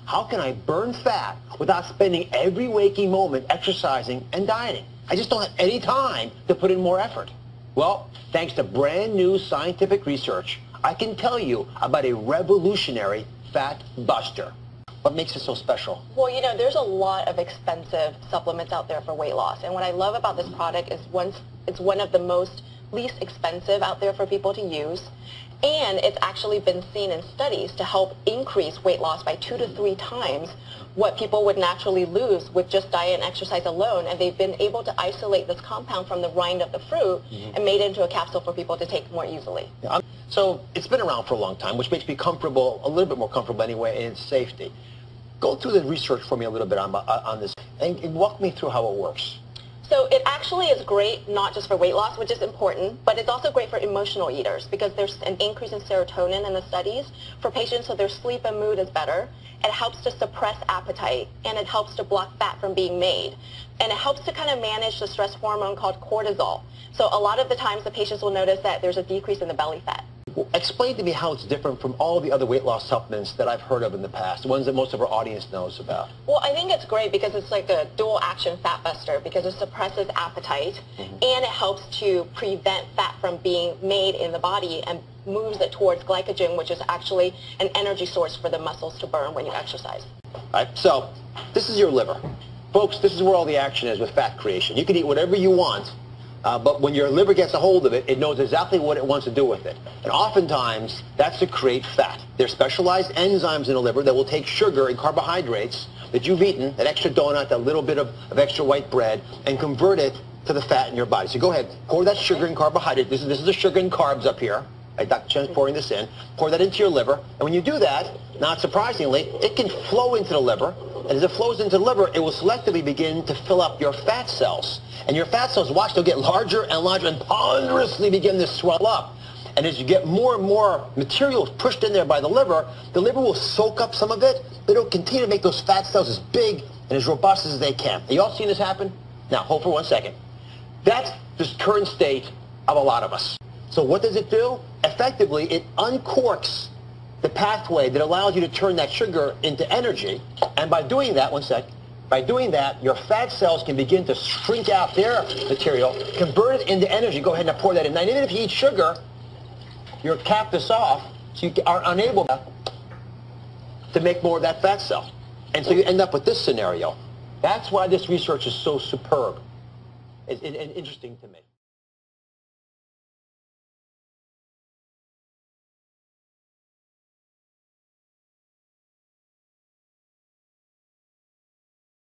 how can I burn fat without spending every waking moment exercising and dieting? I just don't have any time to put in more effort. Well, thanks to brand new scientific research, I can tell you about a revolutionary fat buster. What makes it so special? Well, you know, there's a lot of expensive supplements out there for weight loss. And what I love about this product is it's one of the most least expensive out there for people to use. And it's actually been seen in studies to help increase weight loss by 2 to 3 times what people would naturally lose with just diet and exercise alone. And they've been able to isolate this compound from the rind of the fruit and made it into a capsule for people to take more easily. Yeah, so it's been around for a long time, which makes me comfortable, a little bit more comfortable anyway, in its safety. Go through the research for me a little bit on this and walk me through how it works. So it actually is great not just for weight loss, which is important, but it's also great for emotional eaters because there's an increase in serotonin in the studies for patients, so their sleep and mood is better. It helps to suppress appetite, and it helps to block fat from being made. And it helps to kind of manage the stress hormone called cortisol. So a lot of the times the patients will notice that there's a decrease in the belly fat. Explain to me how it's different from all the other weight loss supplements that I've heard of in the past, the ones that most of our audience knows about. Well, I think it's great because it's like a dual action fat buster because it suppresses appetite and it helps to prevent fat from being made in the body and moves it towards glycogen, which is actually an energy source for the muscles to burn when you exercise. All right, so this is your liver. Folks, this is where all the action is with fat creation. You can eat whatever you want, but when your liver gets a hold of it, it knows exactly what it wants to do with it. And oftentimes, that's to create fat. There's specialized enzymes in the liver that will take sugar and carbohydrates that you've eaten, that extra donut, that little bit of extra white bread, and convert it to the fat in your body. So go ahead, pour that sugar and carbohydrate. This is the sugar and carbs up here. Right, Dr. Chen's pouring this in. Pour that into your liver. And when you do that, not surprisingly, it can flow into the liver. And as it flows into the liver, it will selectively begin to fill up your fat cells. And your fat cells, watch, they'll get larger and larger and ponderously begin to swell up. And as you get more and more material pushed in there by the liver will soak up some of it, but it'll continue to make those fat cells as big and as robust as they can. Have you all seen this happen? Now, hold for 1 second. That's the current state of a lot of us. So what does it do? Effectively, it uncorks the pathway that allows you to turn that sugar into energy. And by doing that, by doing that, your fat cells can begin to shrink out their material, convert it into energy. Go ahead and pour that in. Now, even if you eat sugar, you're capped this off, so you are unable to make more of that fat cell. And so you end up with this scenario. That's why this research is so superb and interesting to me.